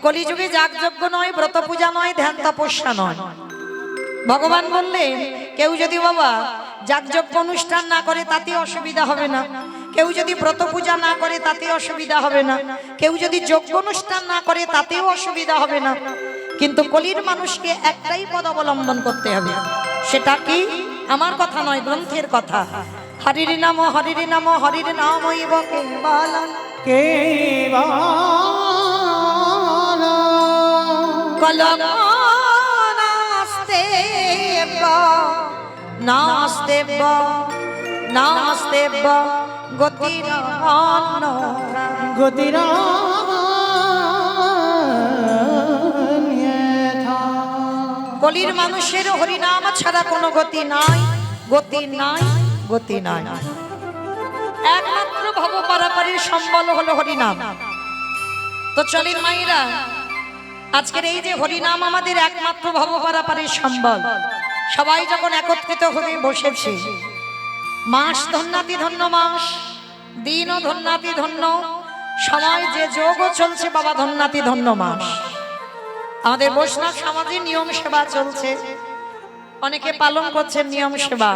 কলিযুগে যাগযজ্ঞ নয়, ব্রত পূজা নয়, ধ্যান তপস্যা নয়। ভগবান বললেন কেউ যদি বাবা যাগযজ্ঞ অনুষ্ঠান না করে তাতে অসুবিধা হবে না, কেউ যদি ব্রত পূজা না করে তাতে অসুবিধা হবে না, কেউ যদি যজ্ঞ অনুষ্ঠান না করে তাতেও অসুবিধা হবে না, কিন্তু কলির মানুষকে একটাই পদ অবলম্বন করতে হবে। সেটা কি? আমার কথা নয়, গ্রন্থের কথা। হরির নাম হরির নাম হরির নামৈব কেবলম কলনাস্তেব নাস্তেব নাস্তেব গতিরান কলির মানুষের হরিনাম ছাড়া কোনো গতি নাই, গতি নাই, গতি নাই। একমাত্র ভব পারাপারের সম্বল হলো হরিনাম। তো চলেন মায়েরা, আজকের এই যে হরিনাম আমাদের একমাত্র ভব পারাপারের সম্বল, সবাই যখন একত্রিত হয়ে বসেছে, মাস ধন্যাতি ধন্য মাস, দিনও ধন্যাতি ধন্য, সময় যে যোগও চলছে বাবা ধন্যাতি ধন্য মাস। আমাদের বৈষ্ণব সমাজে নিয়ম সেবা চলছে, অনেকে পালন করছেন নিয়ম সেবা।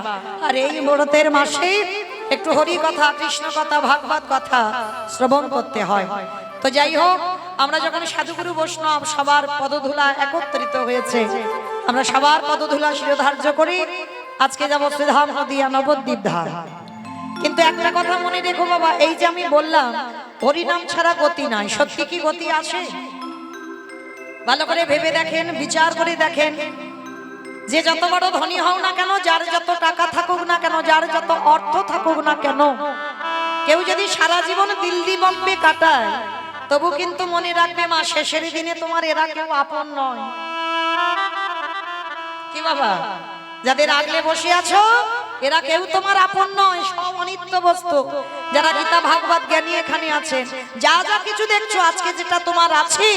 আর এই ব্রতের মাসে একটু হরি কথা, কৃষ্ণ কথা, ভাগবত কথা শ্রবণ করতে হয়। তো যাই হোক, আমরা যখন সাধুগুরু বৈষ্ণব সবার পদধূলা একত্রিত হয়েছে, আমরা সবার পদধূলা শিরোধার্য করি। আজকে যাব শ্রীধাম নদিয়া নবদ্বীপ ধাম। কিন্তু একটা কথা মনে রেখো বাবা, এই যে আমি বললাম হরিনাম ছাড়া গতি নাই, সত্যি কি গতি আছে? ভালো করে ভেবে দেখেন, বিচার করে দেখেন। যে যত বড় ধনী হও না কেন, যার যত টাকা থাকুক না কেন, যার যত অর্থ থাকুক না কেন, কেউ যদি সারা জীবন দিল্লি বম্বে কাটায়, তবু কিন্তু মনে রাখবে মা শেষের দিনে তোমার এরা কেউ আপন নয়। কি বাবা, যাদের আগলে বসে আছো এরা কেউ তোমার আপন নয়, সব অনিত্য বস্তু। যারা গীতা ভাগবত জ্ঞানী এখানে আছেন, যা যা কিছু দেখছো আজকে যেটা তোমার আছে,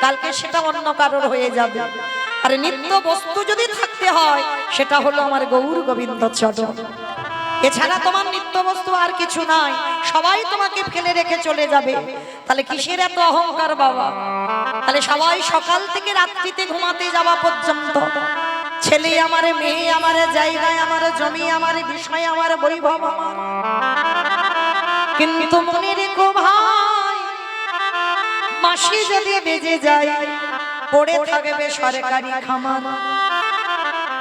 কালকে সেটা অন্য কারোর হয়ে যাবে। আর নিত্য বস্তু যদি থাকতে হয়, সেটা হলো আমার গৌর গোবিন্দ চরণ। এছাড়া তোমার নিত্য বস্তু আর কিছু নাই, সবাই তোমাকে ফেলে রেখে চলে যাবে। তাহলে কিসের এত অহংকার বাবা? তাহলে সবাই সকাল থেকে রাত্রিতে ঘুমাতে যাওয়া পর্যন্ত, ছেলে আমার, মেয়ে আমার, জায়গায় আমার, জমি আমার, বিষয় আমার, বৈভব আমার, কিন্তু মনে রেখো ভাই, মাসি যদি বেজে যায় পড়ে থাকবে সরকারি খামার।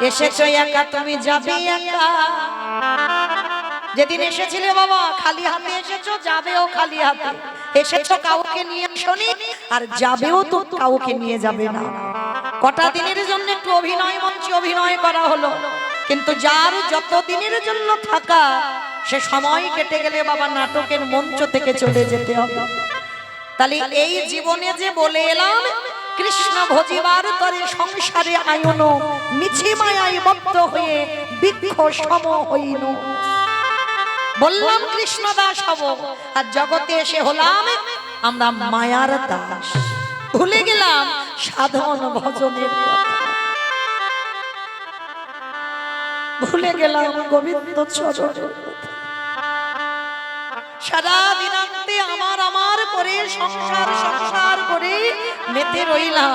এসেছো একা, তুমি যাবে একা। যেদিন এসেছিলে বাবা খালি হাতে এসেছো, যাবেও খালি হাতে। এসেছো কাউকে নিয়ে আসনি, আর যাবেও তো কাউকে নিয়ে যাবে না। কটা দিনের জন্য একটু অভিনয় মঞ্চে অভিনয় করা হলো, কিন্তু যার যত দিনের জন্য থাকা, সে সময় কেটে গেলে বাবা নাটকের মঞ্চ থেকে চলে যেতে হবে। তাহলে এই জীবনে যে বলে এলাম কৃষ্ণ ভজিবার তরে সংসারে আয়ন, মিছে মায়ায় বদ্ধ হয়ে বৃক্ষ সম হইন। বললাম কৃষ্ণ দাস হব, আর জগতে এসে হলাম আমরা মায়ার দাস। ভুলে গেলাম সাধন ভজনের কথা, ভুলে গেলাম গোবিন্দ চরণের কথা। সারা দিনান্তে আমার আমার করে সংসার সংসার করে মেতে রইলাম,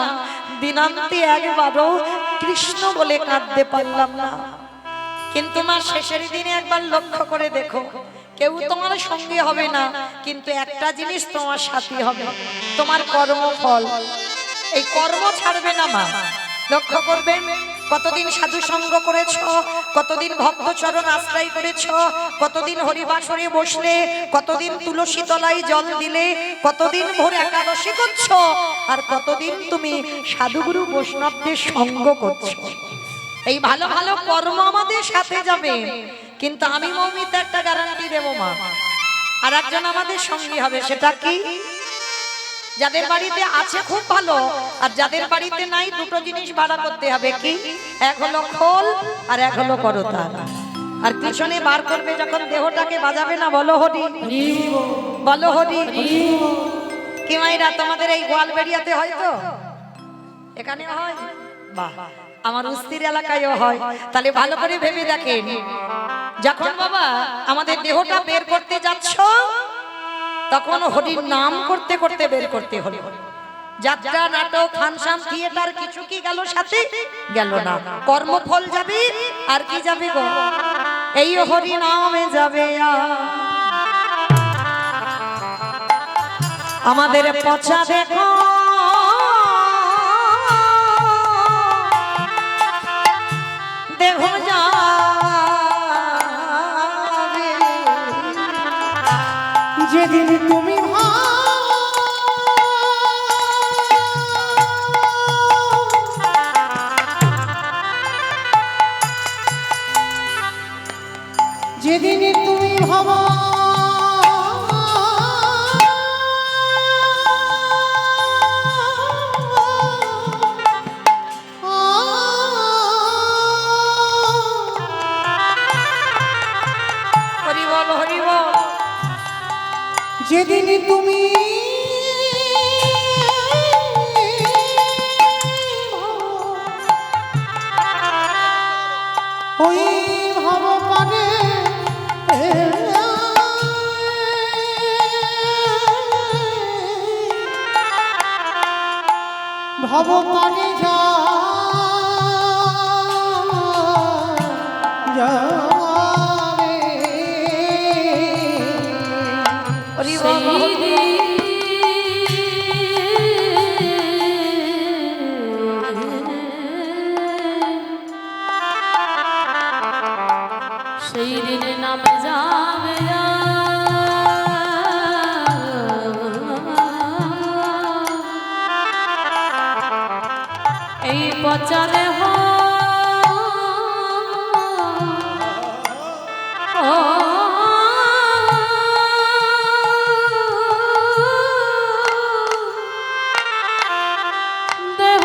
দিনান্তে একবারও কৃষ্ণ বলে কাঁদতে পারলাম না। কিন্তু মা শেষের দিনে একবার লক্ষ্য করে দেখো, কেউ তোমার সঙ্গে হবে না, কিন্তু একটা জিনিস তোমার সাথী হবে, তোমার কর্মফল। এই কর্ম ছাড়বে না মা। লক্ষ্য করবেন, কতদিন সাধু সঙ্গ করেছ, কতদিন ভক্ত চরণ আশ্রয় করেছ, কতদিন হরিবাসরে বসলে, কতদিন তুলসী তলায় জল দিলে, কতদিন ভোর একাদশী করছো, আর কতদিন তুমি সাধুগুরু বৈষ্ণবদের সঙ্গ করছো। এই ভালো ভালো কর্ম আমাদের সাথে যাবে, কিন্তু আমি মৌমিতা একটা গ্যারান্টি দেবো মা, আর একজন আমাদের সঙ্গী হবে। সেটা কি? যাদের বাড়িতে আছে খুব ভালো, আর যাদের বাড়িতে নাই দুটো জিনিস ভাড়া করতে হবে। কি? এক হলো খোল, আর এক হলো করতাল। আর পিছনে বার করবে যখন দেহটাকে বাজাবে না, বলো হরি, বলো হরি। কি মাইরা তোমাদের এই গোয়ালবেড়িয়াতে হয় তো? এখানে হয়? বাহ, আমার উস্তির এলাকায়ও হয়। তাহলে ভালো করে ভেবে দেখেন, যখন বাবা আমাদের দেহটা বের করতে যাচ্ছ, তখন হরির নাম করতে করতে বের করতে হলো। যাত্রা নাটক ফাংশন থিয়েটার কিছু কি গেল সাথে গেল না কর্মফল যাবে আর কি যাবে গো এই হরি নামে যাবে আমাদের পচা দেখো দেহ যাবে যেদিন তুমি যেদিন তুমি ভাবা হরি বল হরি বল যেদিন তুমি ওই ভাব পানে ভব পানে যাবে হরি বল সেই দিনে নামে যাবে এই পচা দেহ দেহ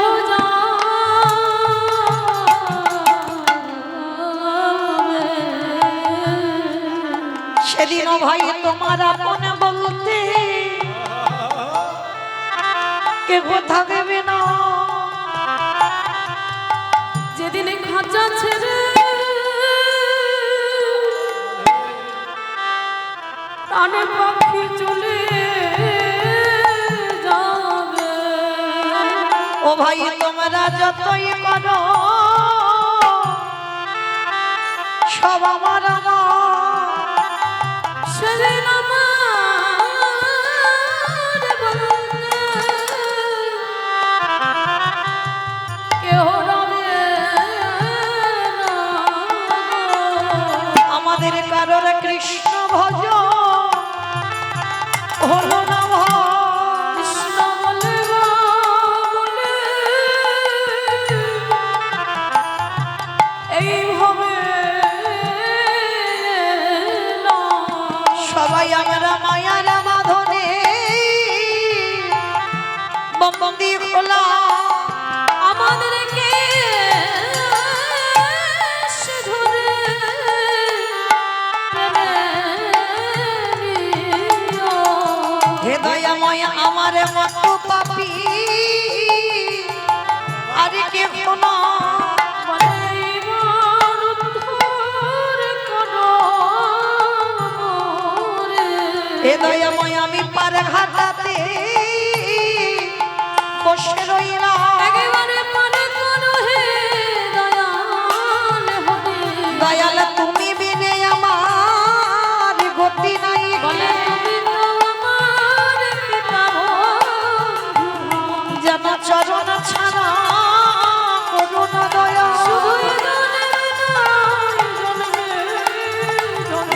সেদিনও ভাই তোমার আপন বলতে কে কথা দেবে না যেদিন খাঁচা ছেড়ে প্রাণে পাখি চলে যাবে ও ভাই তোমরা যতই করো সব আমার সেদিন আমার বলতে কেহ রবে না আমাদের কারোর কৃষ্ণ ভজ হলো না কৃষ্ণ বলে বলে এইভাবে সবাই আমরা মায়ার বাঁধনে বন্দি খোলা আমাদেরকে ধরে হে দয়াময় আমার মতো পাপী আর কে কোনো হে দয়াময় আমি পার ঘাটাতে বসে রইলাম একেবারে মনে করো হে দয়াল হবে দয়াল তুমি বিনে আমার গতি নাই বলে তুমি তো আমার পিতা যেন চরণ ছাড়া করুণ দয়া শুধু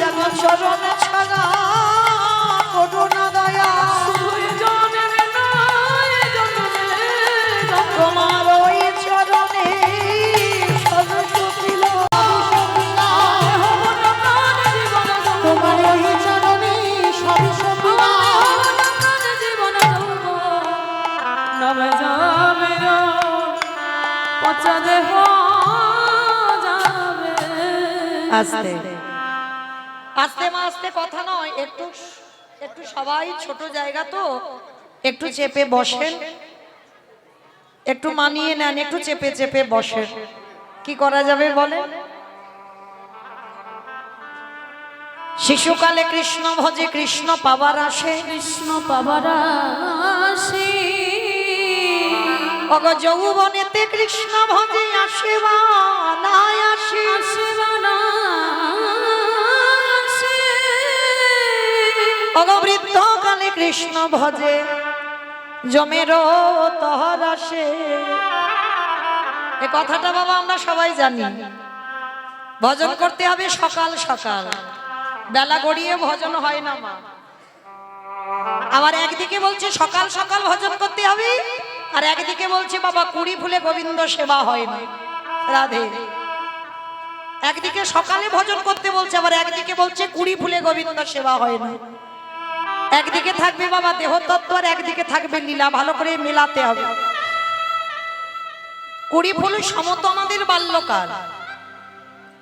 যেন চরণ ছাড়া করুণ দয়া তোমার ওই চরণে তোমার ওই চরণে সবই সপিলা আস্তে আস্তে মা আস্তে কথা নয় একটু একটু সবাই ছোট জায়গা তো একটু চেপে বসেন একটু মানিয়ে নেন একটু চেপে চেপে বসেন কি করা যাবে বলে শিশুকালে কৃষ্ণ ভজে কৃষ্ণ পাবার আসে কৃষ্ণ পাবার আসে অগ যৌবনেতে কৃষ্ণ ভজে আসিবা না আসি অগ বৃদ্ধকালে কৃষ্ণ ভজে জমেরো তহর আসে। এ কথাটা বাবা আমরা সবাই জানি। ভজন করতে হবে সকাল সকাল, বেলা গড়িয়ে ভজন হয় না মা। আবার একদিকে বলছে সকাল সকাল ভজন করতে হবে, আর একদিকে বলছে বাবা কুড়ি ফুলে গোবিন্দ সেবা হয় না। রাধে, একদিকে সকালে ভজন করতে বলছে, আবার একদিকে বলছে কুড়ি ফুলে গোবিন্দ সেবা হয় না। একদিকে থাকবে বাবা দেহতত্ত্ব, আর একদিকে থাকবে লীলা। ভালো করে মেলাতে হবে। কুড়ি ফুল সমত আমাদের বাল্যকাল।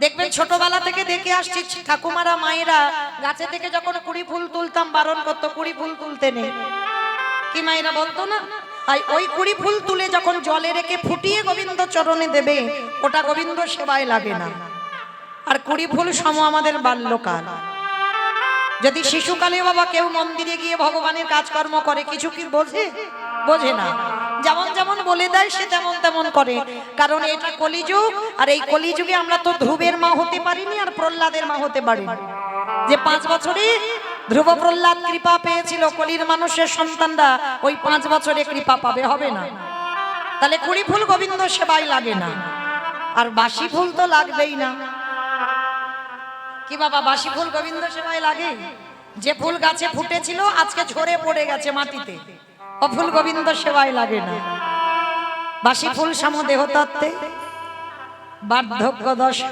দেখবেন ছোটবেলা থেকে দেখে আসছি ঠাকুমারা মায়েরা গাছে থেকে যখন কুড়ি ফুল তুলতাম বারণ করতো, কুড়ি ফুল তুলতে নেই। কি মায়েরা বলতো না? আর ওই কুড়ি ফুল তুলে যখন জলে রেখে ফুটিয়ে গোবিন্দ চরণে দেবে, ওটা গোবিন্দ সেবায় লাগে না। আর কুড়ি ফুল সম আমাদের বাল্যকাল। যদি শিশুকালে বাবা কেউ মন্দিরে গিয়ে ভগবানের কাজকর্ম করে, কিছু কি বোঝে? বোঝে না। যেমন যেমন বলে দেয় সে তেমন তেমন করে। কারণ এটা কলিযুগ, আর এই কলিযুগে আমরা তো ধ্রুবের মা হতে পারিনি, আর প্রহ্লাদের মা হতে পারিনি। যে 5 বছরে ধ্রুব প্রহ্লাদ কৃপা পেয়েছিল, কলির মানুষের সন্তানরা ওই 5 বছরে কৃপা পাবে? হবে না। তাহলে কুড়ি ফুল গোবিন্দ সেবায় লাগে না, আর বাসি ফুল তো লাগবেই না। কি বাবা, বাসি ফুল গোবিন্দ সেবায় লাগে? যে ফুল গাছে ফুটেছিল আজকে ঝরে পড়ে গেছে মাটিতে, ও ফুল গোবিন্দ সেবায় লাগে না। বাসি ফুল সম দেহতত্ত্বে বার্ধক্য দশা,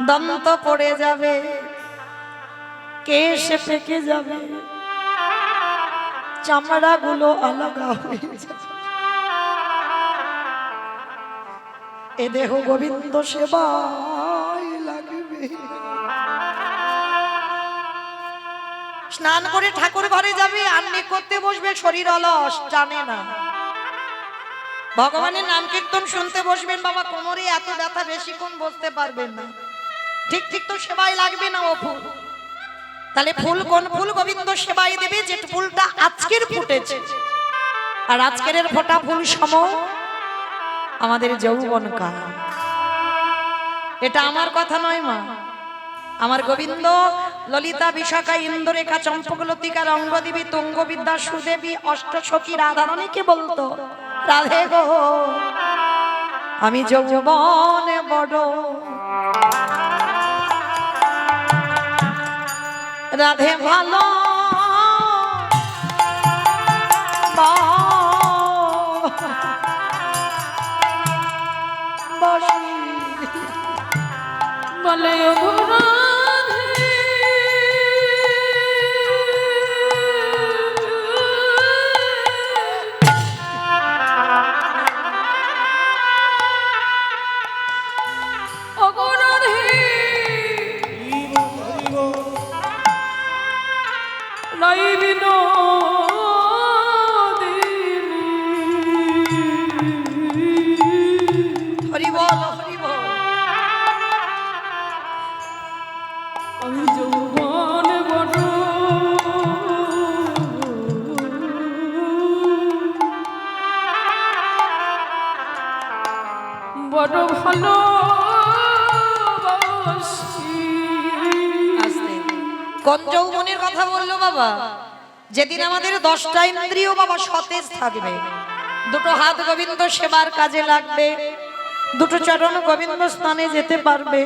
দন্ত পড়ে যাবে, কেশ পেকে যাবে, চামড়া গুলো আলাদা হয়ে যাবে। এ দেহ গোবিন্দ সেবায় লাগবে। স্নান করে ঠাকুর ঘরে যাবে, আন্নি করতে বসবে, শরীর অলস, জানে না। ভগবানের নাম কীর্তন শুনতে বসবেন, বাবা কোমরে এত ব্যথা, বেশিক্ষণ বসতে পারবেন না। ঠিক ঠিক তো সেবায় লাগবে না ও ফুল। তাহলে ফুল কোন ফুল গোবিন্দ সেবায় দেবে? যে ফুলটা আজকের ফুটেছে, আর আজকের ফোটা ফুল সম আমাদের যৌবনকাল। এটা আমার কথা নয় মা, আমার গোবিন্দ ললিতা বিশাখা ইন্দ্ররেখা চম্পকলতিকা রঙ্গদেবী তুঙ্গবিদ্যা সুদেবী অষ্টসখী রাধারানীকে বলতো, রাধে গো আমি যৌবনে বড়, রাধে ভালো বলে হরি বল, হরি বল। আমি যৌবন বড়, বড় ভালো কোন যৌবনের কথা বললো বাবা? যেদিন আমাদের 10টা ইন্দ্রিয় বাবা সতেজ থাকবে, দুটো হাত গোবিন্দ সেবার কাজে লাগবে, দুটো চরণ গোবিন্দ স্থানে যেতে পারবে,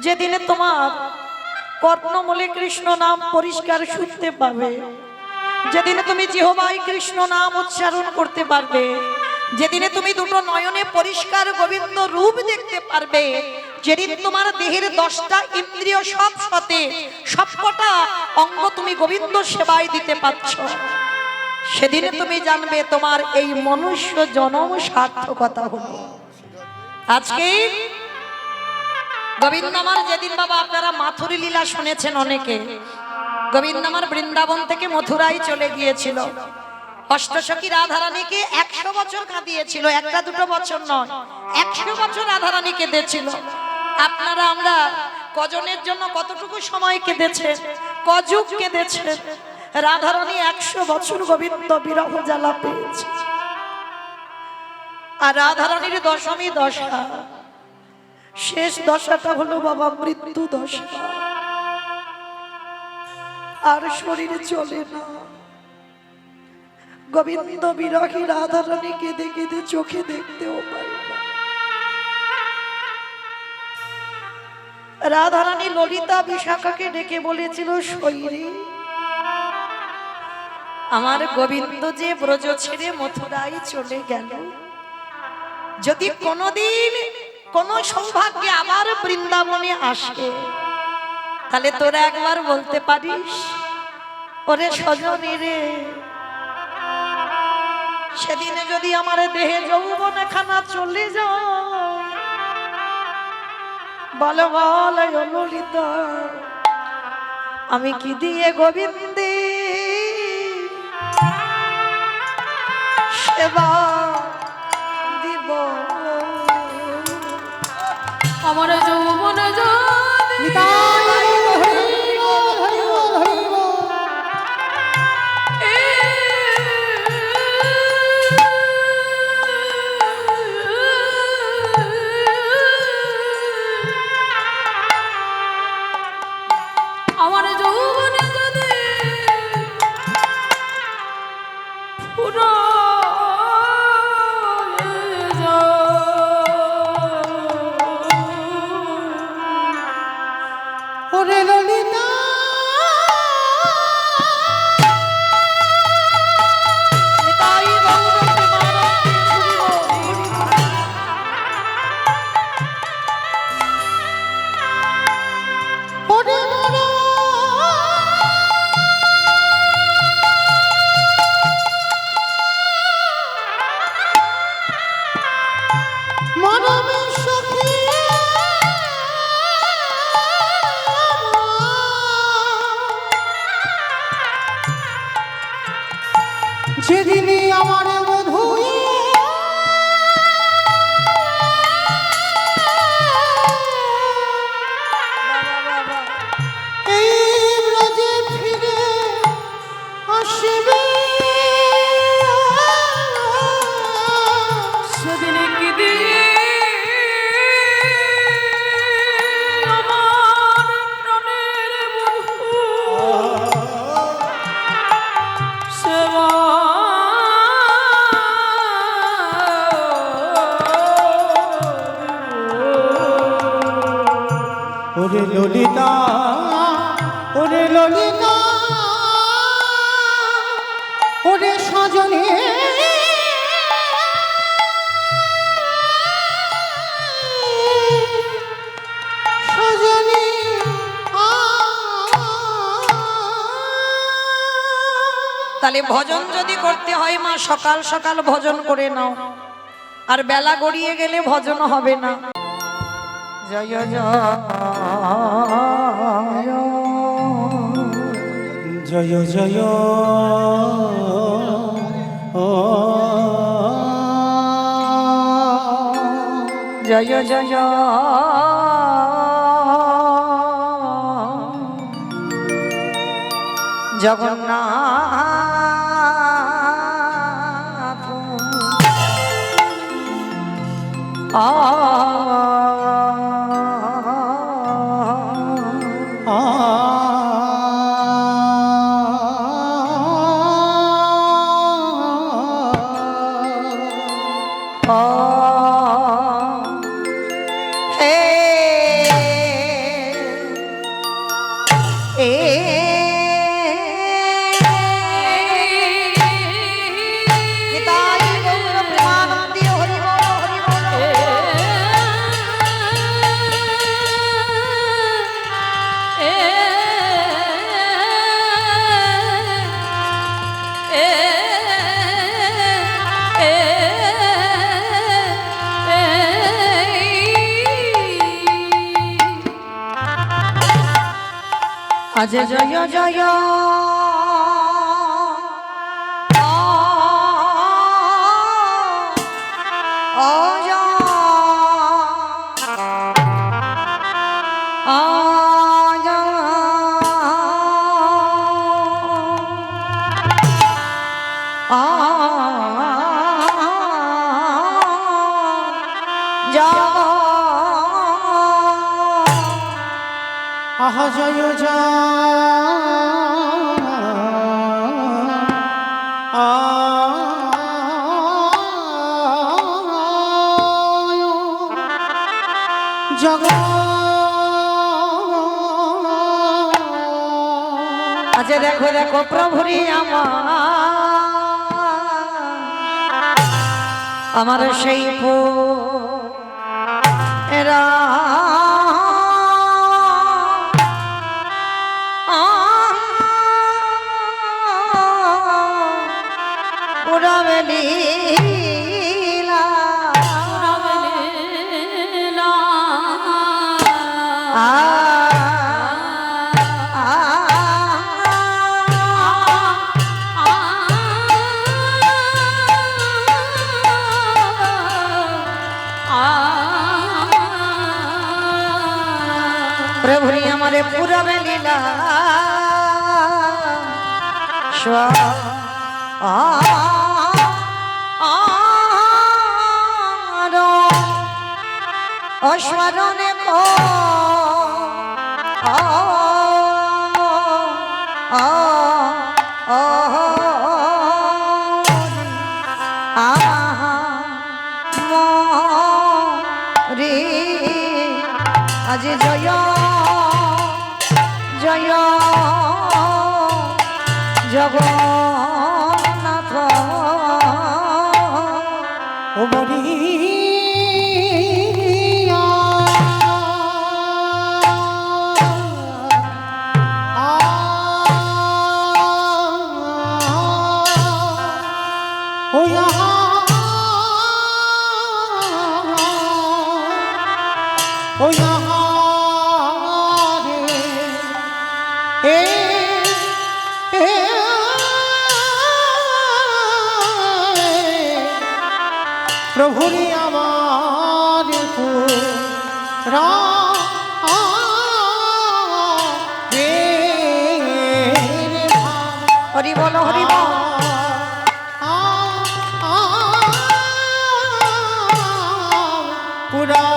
যেদিনে তোমার কর্ণমূলে কৃষ্ণ নাম পরিষ্কার শুনতে পাবে, যেদিনে তুমি জিহ্বায় কৃষ্ণ নাম উচ্চারণ করতে পারবে, যেদিনে তুমি দুটো নয়নে পরিষ্কার গোবিন্দ রূপ দেখতে পারবে, যেদিন তোমার দেহের 10টা ইন্দ্রিয় সব সতে, সবকটা অঙ্গ তুমি গোবিন্দ সেবায় দিতে পারছ, সেদিনে তুমি জানবে তোমার এই মনুষ্য জন্ম সার্থকতা হলো। আজকে গোবিন্দ আমার যেদিন বাবা আপনারা মাথুরি লীলা শুনেছেন অনেকে, গোবিন্দ আমার বৃন্দাবন থেকে মথুরায় চলে গিয়েছিল, অষ্টসখী রাধারানীকে 100 বছর কাঁদিয়েছিল, একটা দুটো বছর নয়, 100 বছর রাধারানী কেঁদেছিল। আপনারা আমরা কজনের জন্য কতটুকু সময় কেঁদেছে, কযুগ কেঁদেছে। রাধারানী 100 বছর গোবিন্দ বিরহ জ্বালা পেয়েছে। আর রাধারানীর দশমী দশা, শেষ দশাটা হলো বাবা মৃত্যু দশা। আর শরীরে চলে না। গোবিন্দ বিরহী রাধারানী কেঁদে কেঁদে চোখে দেখতেও পারে না। রাধারানী ললিতা বিশাখাকে ডেকে বলেছিল, শৈরী, আমার গোবিন্দ যে ব্রজ ছেড়ে মথুরায় চলে গেল, যদি কোনোদিন কোন সৌভাগ্যে আবার বৃন্দাবনে আসে, তাহলে তোরা একবার বলতে পারিস, ওরে সজনী রে, সেদিনে যদি আমার দেহে যৌবন খানা চলে যায়, বল বল ললিতা, আমি কি দিয়ে গোবিন্দে সেবা দিব? আমার যৌবন নিতাই হরি বল, হরি বল, হরি বল। আমার যৌবনে যদি পুরো ওরে ললিতা, নিতাই গৌর প্রেমানন্দে হরি বল, হরি বল। ওরে মনো, মনমে সখী যেদিনই আমার বধূ এই ব্রজে ফিরে আসবে, সেদিন কি দিয়ে আমার প্রাণের বধূ সেবা ওরে ললিতা, ওরে ললিতা, ওরে সজনে, সজনে তাহলে ভজন যদি করতে হয় মা, সকাল সকাল ভজন করে নাও, আর বেলা গড়িয়ে গেলে ভজন হবে না। জয় জয় জয় জয় ও জয় জয় জগন্নাথ নিতাই গৌর প্রেমানন্দে হরি বল, হরি বল। আজ জয় জয় আহা জয় জগ আজ দেখো দেখো প্রভুরি আমার সেই এরা উড়াবেলীলা প্রভুরি আমারে পুরাবে লীলা অস্মরণে রে আজ জয় জয় জগন্নাথ ও মরি প্রভুরি আমার হরি বল হরি বল পুরা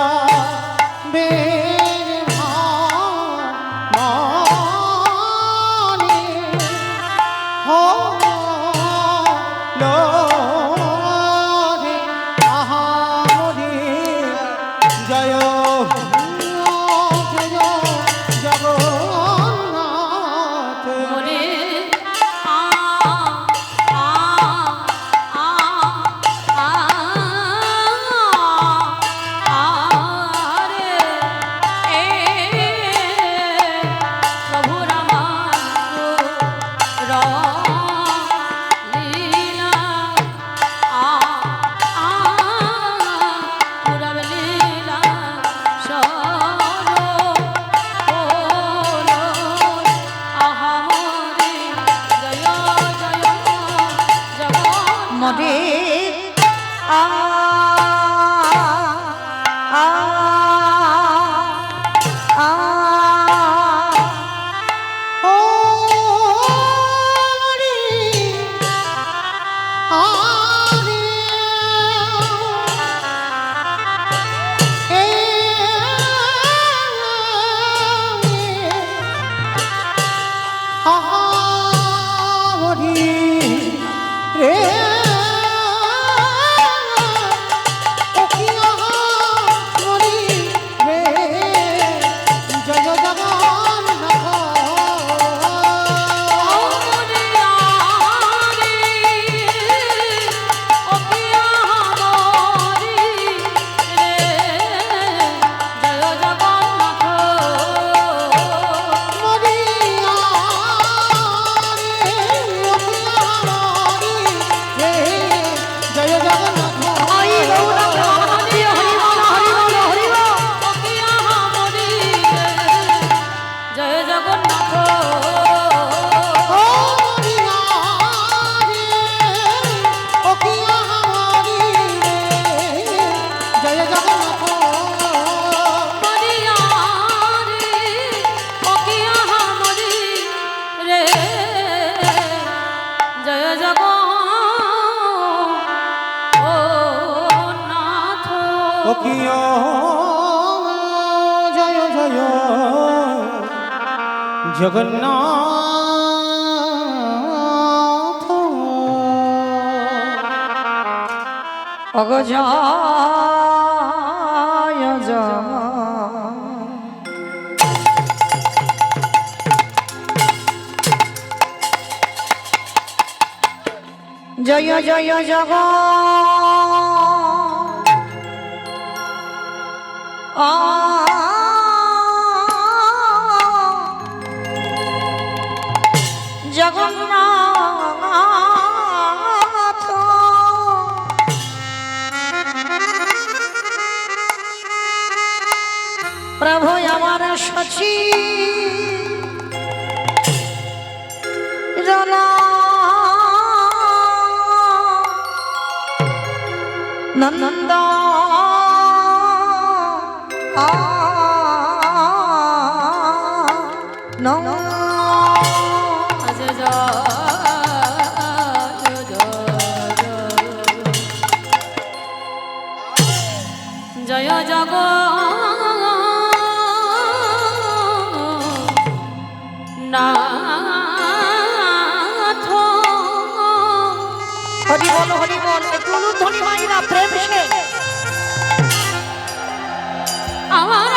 জয় জয় জগন্নাথ অগ জয় জয় জয় জয় জগ জগন্নাথ প্রভু আমার সচি নন্দ জয় জগ নাথ হরি বল একটু ধ্বনি মাইরা প্রেম সে আমার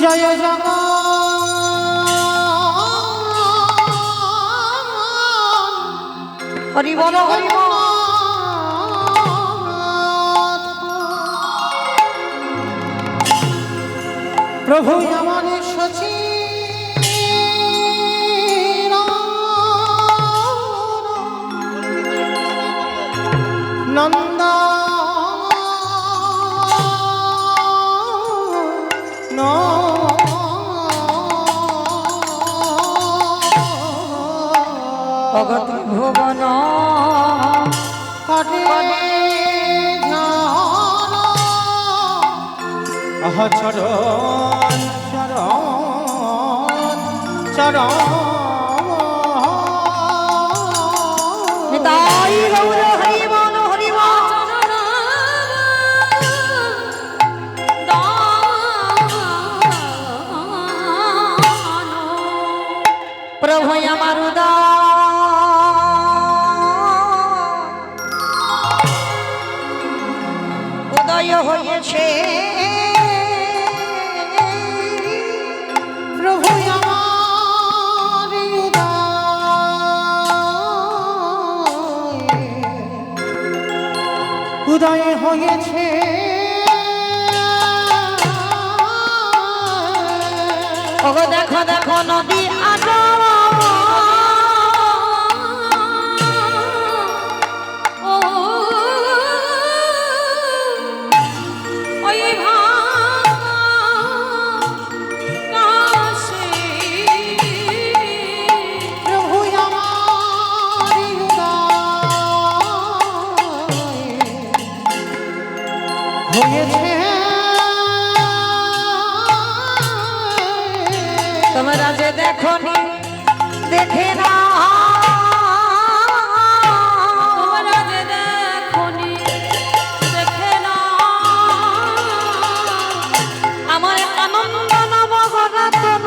জয় জগ হরি বল প্রভু আমার সচি নন্দ ভগতি ভুবন চরণ চরণ চরণ নিতাই গৌর হরি বল প্রভু আমার উদয় হয়েছে প্রভু আমার উদয় হয়েছে ওগো দেখো দেখো নদী আগা তোমরা যে দেখো নি দেখে না তোমরা যে দেখোনি দেখে না আমার আনন্দ নবগণাতন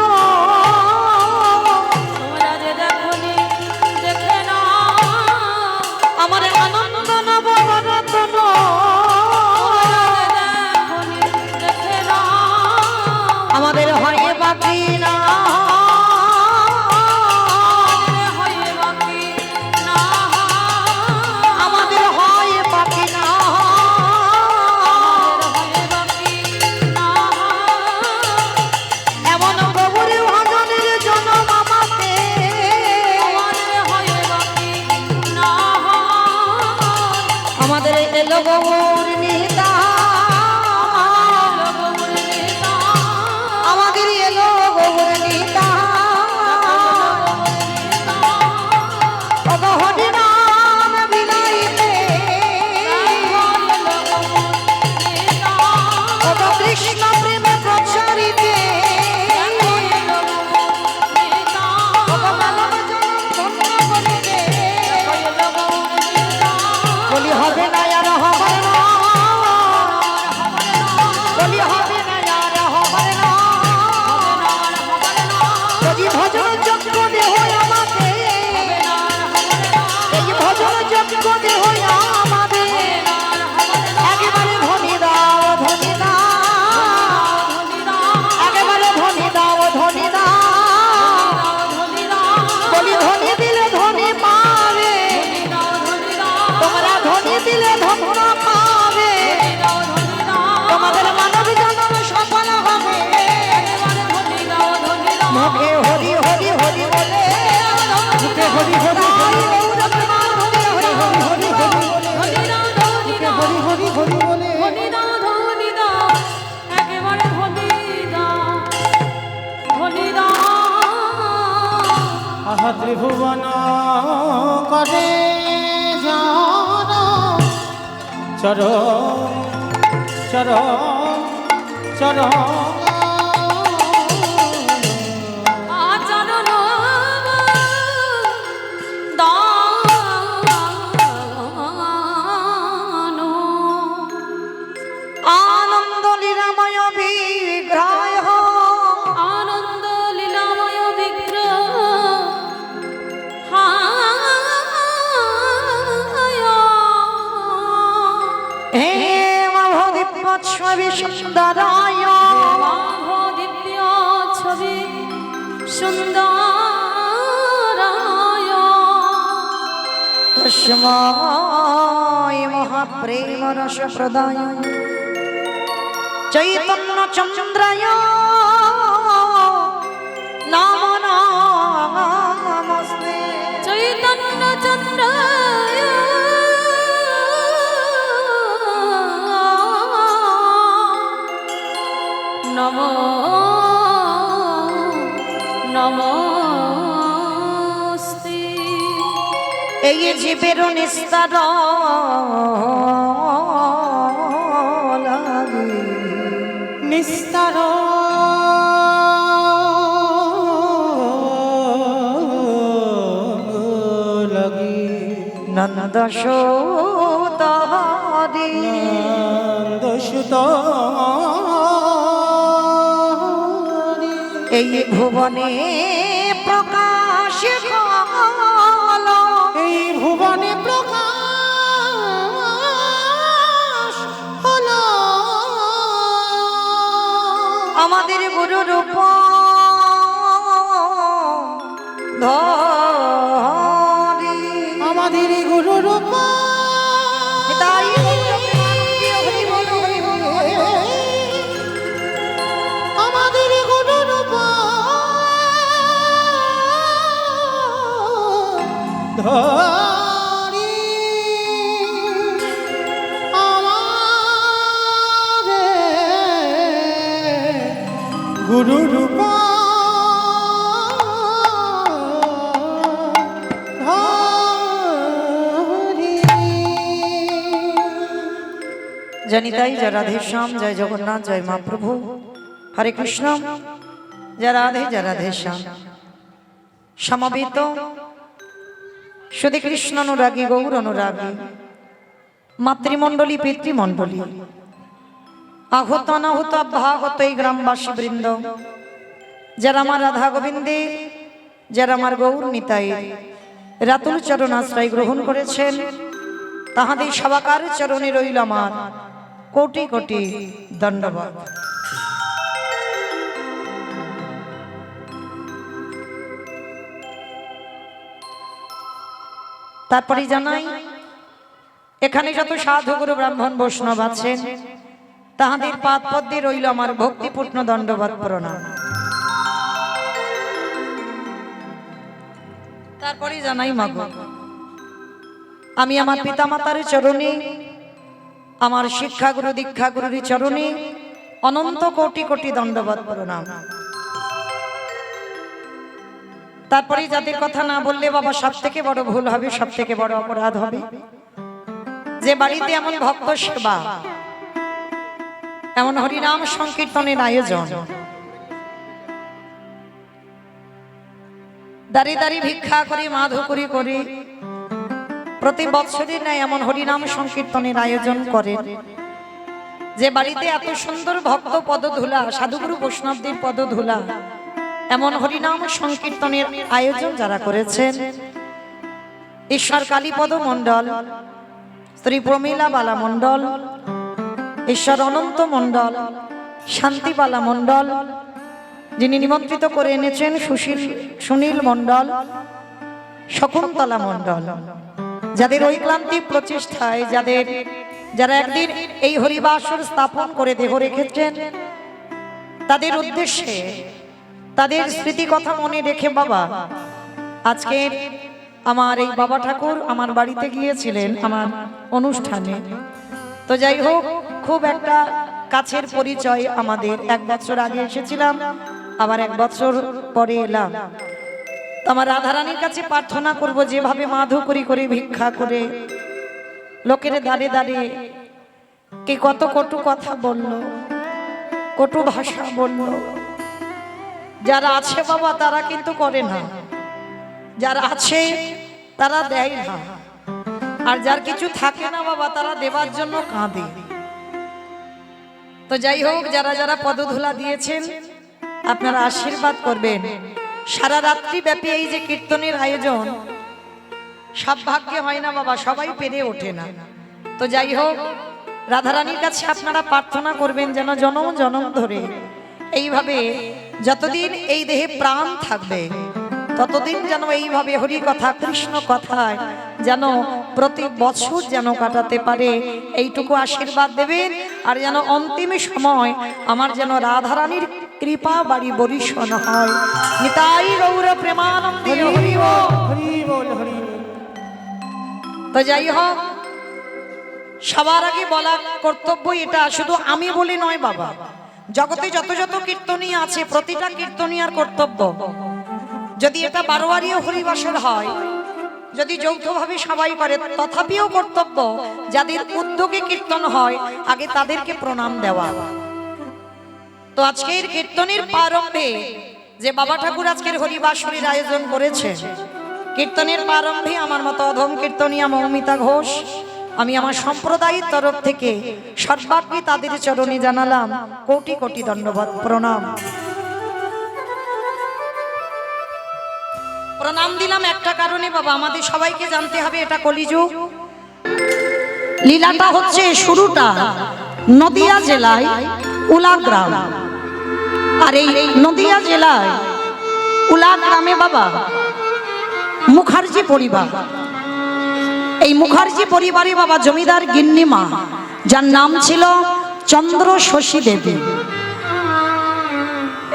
আমাদের এলো গৌর নিতা, আমাদের এলো গৌর নিতা, হরি নাম বিলাইতে কৃষ্ণ প্রেম প্রচারিতে বলি হবে না আর হবে না, বলি হবে না আর হবে না, যদি ভজন যজ্ঞ দেহ আমাদের, এই ভজন যজ্ঞ দেহ আমাদের, একেবারে ধনী দাও ধনী দাও, একেবারে ধনী দাও ধনী দাও, বলি ধনী দিলে ধনী পাবে, তোমরা ধনী দিলে ধন্য পাবে, তোমাদের মানব জন্ম সফল হবে, মুখে হরি হরি হরি বলে, মুখে হরি হরি হরি আহা ত্রিভুবন করে জান চর চর চর আনন্দ লীলাময় বিগ্রহ, আনন্দ লীলাময় বিগ্রহ হে মহোদীপ্য ছবি সুন্দরায়, দিব্য ছবি সুন্দরায় তস্মৈ মহাপ্রেম রস প্রদায় চৈতন্য চন্দ্রায় নাম নমস্তে, চৈতন্য চন্দ্র নম নমস্তে। এই জীবের নিস্তার লাগে নিস্তার লাগি নন্দ সৌদারি দশুত এই ভুবনে প্রকাশ হল, এই ভুবনে প্রকাশ হলো আমাদের গুরু রূপ ধরি, আমাদের গুরু রূপ তাই আমাদের গুরু রূপ ধরি আমাদের গুরু রূপ জানি তাই জয় রাধেশ্যাম, জয় জগন্নাথ, জয় মহাপ্রভু, হরে কৃষ্ণ, জয় রাধে জয় রাধেশ্যাম। সমবেত শুধু কৃষ্ণ অনুরাগী গৌর অনুরাগী মাতৃমণ্ডলী পিতৃমণ্ডলী আহত অনাহত অব্যাহত এই গ্রামবাসী বৃন্দ, যারা আমার রাধা গোবিন্দে, যারা আমার গৌর নিতাই রাতুল চরণ আশ্রয় গ্রহণ করেছেন, তাহাদের সবাকার চরণে রইল আমার কোটি কোটি দণ্ডবত। তারপরে জানাই এখানে যত সাধু গুরু ব্রাহ্মণ বৈষ্ণব আছেন, তাহাদের পাদ পদ্মে রইল আমার ভক্তিপূর্ণ দণ্ডবত প্রণাম। তারপরে জানাই মাগো আমি আমার পিতামাতার চরণে, আমার শিক্ষাগুরু দীক্ষাগুরুর চরণে অনন্ত কোটি কোটি দণ্ডবত প্রণাম। তারপরে যাদের কথা না বললে বাবা সব থেকে বড় ভুল হবে, সব থেকে বড় অপরাধ হবে, যে বাড়িতে এমন ভক্ত সেবা, এমন হরিনাম সংকীর্তনের আয়োজন, দাঁড়িয়ে দাঁড়িয়ে ভিক্ষা করে মাধুকরি করে প্রতি বছরের ন্যায় এমন হরিনাম সংকীর্তনের আয়োজন করেন, যে বাড়িতে এত সুন্দর ভক্ত পদধূলা, সাধুগুরু বৈষ্ণবদের পদধূলা, এমন হরিনাম সংকীর্তনের আয়োজন যারা করেছেন, ঈশ্বর কালীপদ মণ্ডল, শ্রী প্রমীলা বালা মণ্ডল, ঈশ্বর অনন্ত মণ্ডল, শান্তিবালা মণ্ডল, যিনি নিমন্ত্রিত করে এনেছেন সুনীল মণ্ডল, শকুন্তলা মণ্ডল, যাদের ঐক্লান্তিক প্রচেষ্টায়, যারা একদিন এই হরিবাসর স্থাপন করে দেহ রেখেছেন, তাদের উদ্দেশ্যে, তাদের স্মৃতি কথা মনে রেখে বাবা আজকের আমার এই বাবা ঠাকুর আমার বাড়িতে গিয়েছিলেন আমার অনুষ্ঠানে। তো যাই হোক, খুব একটা কাছের পরিচয় আমাদের। 1 বছর আগে এসেছিলাম, আবার 1 বছর পরে এলাম। তো আমার রাধারানীর কাছে প্রার্থনা করব, যেভাবে মাধুকরি করে ভিক্ষা করে লোকের দাঁড়ে দাঁড়িয়ে কে কত কটু কথা বলল, কটু ভাষা বলল, যারা আছে বাবা তারা কিন্তু করে না, যারা আছে তারা দেয় না, আর যার কিছু থাকে না বাবা তারা দেবার জন্য কাঁদে। তো যাই হোক, যারা যারা পদধূলা দিয়েছেন আপনারা আশীর্বাদ করবেন। সারা রাত্রি ব্যাপী এই যে কীর্তনের আয়োজন, সব ভাগ্যে হয় না বাবা, সবাই পেরে ওঠে না। তো যাই হোক, রাধারানীর কাছে আপনারা প্রার্থনা করবেন যেন জনম জনম ধরে এইভাবে, যতদিন এই দেহে প্রাণ থাকবে ততদিন যেন এইভাবে হরি কথা কৃষ্ণ কথায় যেন প্রতি বছর যেন কাটাতে পারে, এইটুকু আশীর্বাদ দেবেন। আর যেন অন্তিম সময় আমার যেন রাধারানীর কৃপা বাড়ি বরিশন হয়। নিতাই গৌর প্রেমানন্দে হরি বল। হরি বল, হরি বল। তো যাই হোক, সবার আগে বলা কর্তব্য এটা, শুধু আমি বলি নয় বাবা, জগতে যত যত কীর্তনী আছে প্রতিটা কীর্তনীয়ার কর্তব্য, যদি এটা বারোয়ারিও হরিবাসর হয়, যদি যৌথভাবে সবাই করে, তথাপিও কর্তব্য যাদের উদ্যোগে কীর্তন হয় আগে তাদেরকে প্রণাম দেওয়া। তো আজকের কীর্তনের প্রারম্ভে যে বাবা ঠাকুর আজকের হরিবাসরের আয়োজন করেছে, কীর্তনের প্রারম্ভে আমার মতো অধম কীর্তনিয়া মৌমিতা ঘোষ, আমি আমার সম্প্রদায়ের তরফ থেকে সর্বাগ্রে তাদের চরণে জানালাম কোটি কোটি দণ্ডবত প্রণাম। প্রণাম দিলাম একটা কারণে বাবা, আমাদের সবাইকে জানতে হবে এটা কলিযুগ। লীলাটা হচ্ছে শুরুটা নদিয়া জেলায় উলা গ্রাম, আর এই নদিয়া জেলায় উলা গ্রামে বাবা মুখার্জি পরিবার, এই মুখার্জি পরিবারে বাবা জমিদার গিন্নিমা, যার নাম ছিল চন্দ্র শশী দেবী।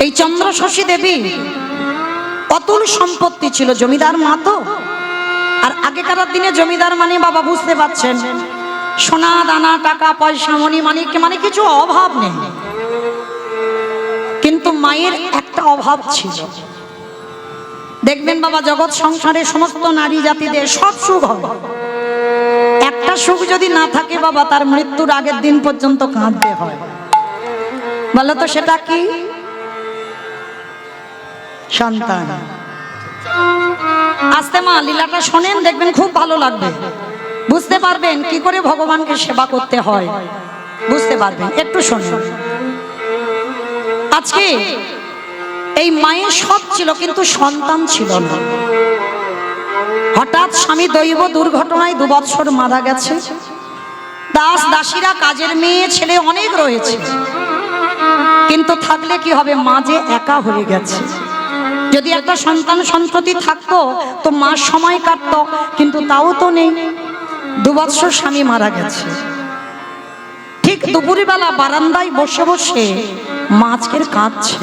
এই চন্দ্র শশী দেবী অতুল সম্পত্তি ছিল, জমিদার মা তো। আর আগেকার দিনে জমিদার মানে বাবা বুঝতে পারছেন, সোনা দানা টাকা পয়সা মণি মানে কিছু অভাব নেই, কিন্তু মায়ের একটা অভাব ছিল। দেখবেন বাবা, জগৎ সংসারে সমস্ত নারী জাতিদের সব সুখ হয়, একটা সুখ যদি না থাকে বাবা, তার মৃত্যুর আগের দিন পর্যন্ত কাঁদতে হয়। বলো তো সেটা কি? সন্তান। আস্তে মা লীলাটা শোনেন, দেখবেন খুব ভালো লাগবে, বুঝতে পারবেন কি করে ভগবানকে সেবা করতে হয়, বুঝতে পারবেন। একটু শোনেন। আজকে এই মায়ের সব ছিল কিন্তু সন্তান ছিল না। হঠাৎ স্বামী দৈব দুর্ঘটনায় 2 বছর মারা গেছে। দাস দাসীরা, কাজের মেয়ে ছেলে অনেক রয়েছে, কিন্তু থাকলে কি হবে, মা যে একা হয়ে গেছে। যদি একটা সন্তান সন্ততি থাকতো তো মা সময় কাটতো, কিন্তু তাও তো নেই। 2 বছর স্বামী মারা গেছে। ঠিক দুপুরবেলা বারান্দায় বসে বসে মা আজকের কাঁদছে।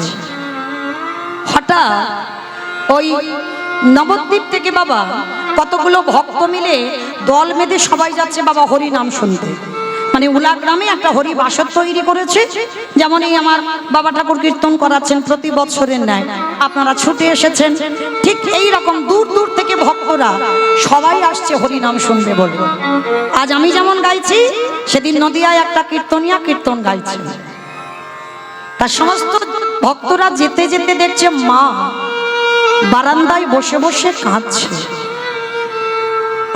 হঠাৎ ওই নবদ্বীপ থেকে বাবা কতগুলো ভক্ত মিলে দল বেঁধে সবাই যাচ্ছে বাবা হরি নাম শুনতে। মানে উলা গ্রামে একটা হরি বাসর তৈরি করেছে, যেমন এই আমার বাবা ঠাকুর কীর্তন করাচ্ছেন প্রতি বছরের ন্যায়, আপনারা ছুটে এসেছেন, ঠিক এই রকম দূর দূর থেকে ভক্তরা সবাই আসছে হরি নাম শুনবে বলে। আজ আমি যেমন গাইছি, সেদিন নদিয়ায় একটা কীর্তনিয়া কীর্তন গাইছে, তার সমস্ত ভক্তরা যেতে যেতে দেখছে মা বারান্দায় বসে বসে কাঁদছে।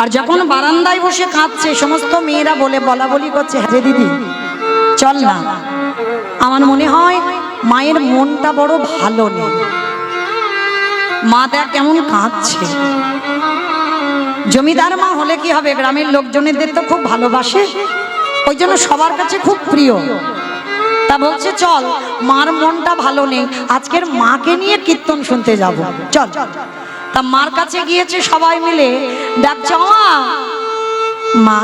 আর যখন বারান্দায় বসে কাঁদছে, সমস্ত মেয়েরা বলা বলি করছে, হ্যাঁ দিদি চল না, আমার মনে হয় মায়ের মনটা বড় ভালো নেই, মা দেখ কেমন কাঁদছে। জমিদার মা হলে কি হবে, গ্রামের লোকজনেদের তো খুব ভালোবাসে, ওই জন্য সবার কাছে খুব প্রিয়। তা বলছে চল, মার মনটা ভালো নেই, আজকের মাকে নিয়ে কীর্তন শুনতে যাব, চল। তা মার কাছে গিয়েছে সবাই মিলে, ডাকছে মা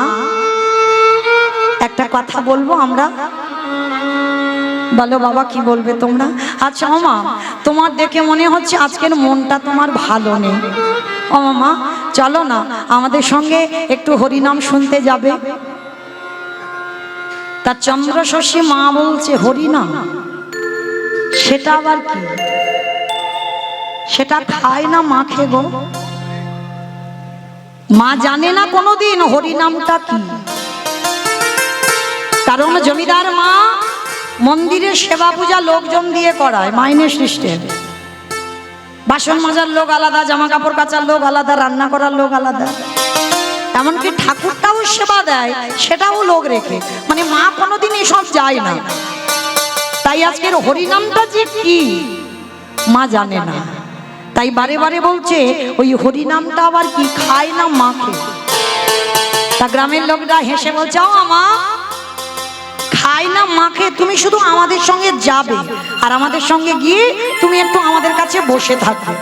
একটা কথা বলবো আমরা। বলো বাবা কি বলবে তোমরা? আচ্ছা মা, তোমার দেখে মনে হচ্ছে আজকের মনটা তোমার ভালো নেই, ও মা চলো না আমাদের সঙ্গে একটু হরিনাম শুনতে যাবে। তার চন্দ্রশশী মা বলছে হরিনাম সেটা আবার কি? সেটা খায় না মাখে গো, মা জানে না কোনোদিন হরিনামটা কি। কারণ জমিদার মা মন্দিরে সেবা পূজা লোকজন দিয়ে করায়, মাইনে সিস্টেম, বাসন মাজার লোক আলাদা, জামা কাপড় কাচার লোক আলাদা, রান্না করার লোক আলাদা, এমনকি ঠাকুরটাও সেবা দেয় সেটাও লোক রেখে, মানে মা কোনোদিন এসব যায় না। তাই আজকের হরিনামটা যে কি মা জানে না, তাই বারে বারে বলছে ওই হরিনামটা আবার কি, খায় না মাকে। তা গ্রামের লোকরা হেসে বলছে মা খায় না মাকে, তুমি শুধু আমাদের সঙ্গে যাবে, আর আমাদের সঙ্গে গিয়ে তুমি একটু আমাদের কাছে বসে থাকবে।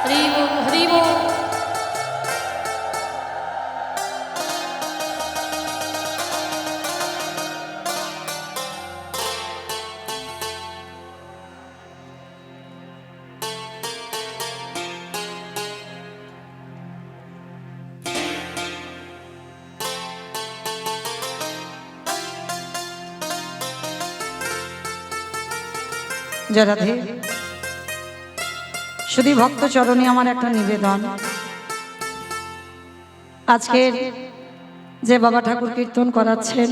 হরি বল হরি বল। জয় রাধে। শুধু ভক্ত চরণে আমার একটা নিবেদন, আজকের যে বাবা ঠাকুর কীর্তন করাচ্ছেন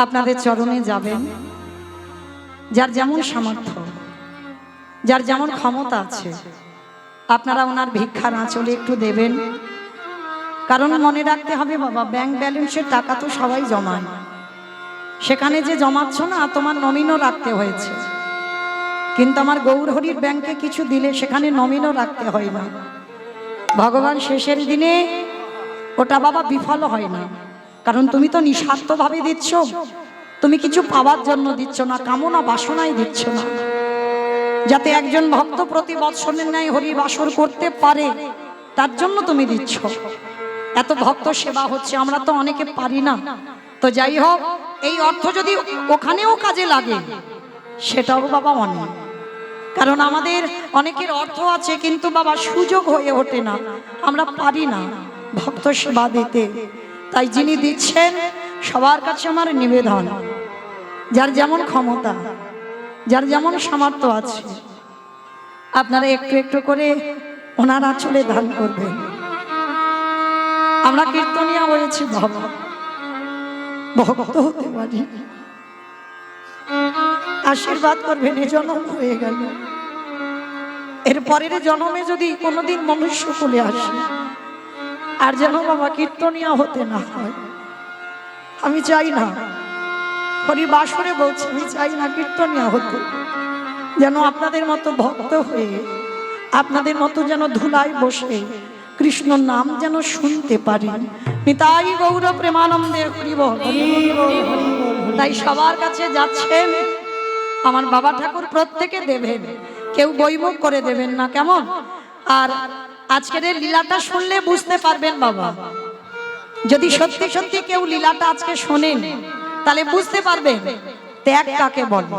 আপনাদের চরণে যাবেন, যার যেমন সামর্থ্য, যার যেমন ক্ষমতা আছে, আপনারা ওনার ভিক্ষার আঁচলে একটু দেবেন। কারণ মনে রাখতে হবে বাবা, ব্যাংক ব্যালেন্সের টাকা তো সবাই জমায়, সেখানে যে জমাচ্ছ না তোমার নমিনও রাখতে হয়েছে, কিন্তু আমার গৌরহরির ব্যাংকে কিছু দিলে সেখানে নমিনও রাখতে হয় না। ভগবান শেষের দিনে ওটা বাবা বিফল হয় না, কারণ তুমি তো নিঃস্বার্থভাবে দিচ্ছ, তুমি কিছু পাওয়ার জন্য দিচ্ছ না, কামনা বাসনায় দিচ্ছ না, যাতে একজন ভক্ত প্রতি বৎসরের ন্যায় হরি বাসর করতে পারে তার জন্য তুমি দিচ্ছ। এত ভক্ত সেবা হচ্ছে, আমরা তো অনেকে পারি না। তো যাই হোক, এই অর্থ যদি ওখানেও কাজে লাগে সেটাও বাবা অনেক, কারণ আমাদের অনেকের অর্থ আছে কিন্তু বাবা সুযোগ হয়ে ওঠে না, আমরা পারি না ভক্ত সেবা দিতে। তাই যিনি দিচ্ছেন সবার কাছে আমার নিবেদন, যার যেমন ক্ষমতা, যার যেমন সামর্থ্য আছে, আপনারা একটু একটু করে ওনার আঁচলে দান করবেন। আমরা কীর্তনিয়া হয়েছি বাবা, ভক্ত হতে পারি, আশীর্বাদ করবেন। এ জন্ম হয়ে গেল, এর পরের জন্মে যদি কোনোদিন মনুষ্য কুলে আসে আর যেন বাবা কীর্তনিয়া হতে না হয়, আমি চাই না, হরি বাসরে বলছে আমি চাই না কীর্তনিয়া হতে, যেন আপনাদের মতো ভক্ত হয়ে আপনাদের মতো যেন ধুলায় বসে কৃষ্ণ নাম যেন শুনতে পারি। নিতাই গৌর প্রেমানন্দে হরি বল। তাই সবার কাছে যাচ্ছেন আমার বাবা ঠাকুর প্রত্যেকে দেবেন, কেউ বইমুখ করে দেবেন না, কেমন? আর আজকের এই লীলাটা শুনলে বুঝতে পারবেন বাবা, যদি সত্যি সত্যি কেউ লীলাটা আজকে শোনেন তাহলে বুঝতে পারবেন ত্যাগ কাকে বলে।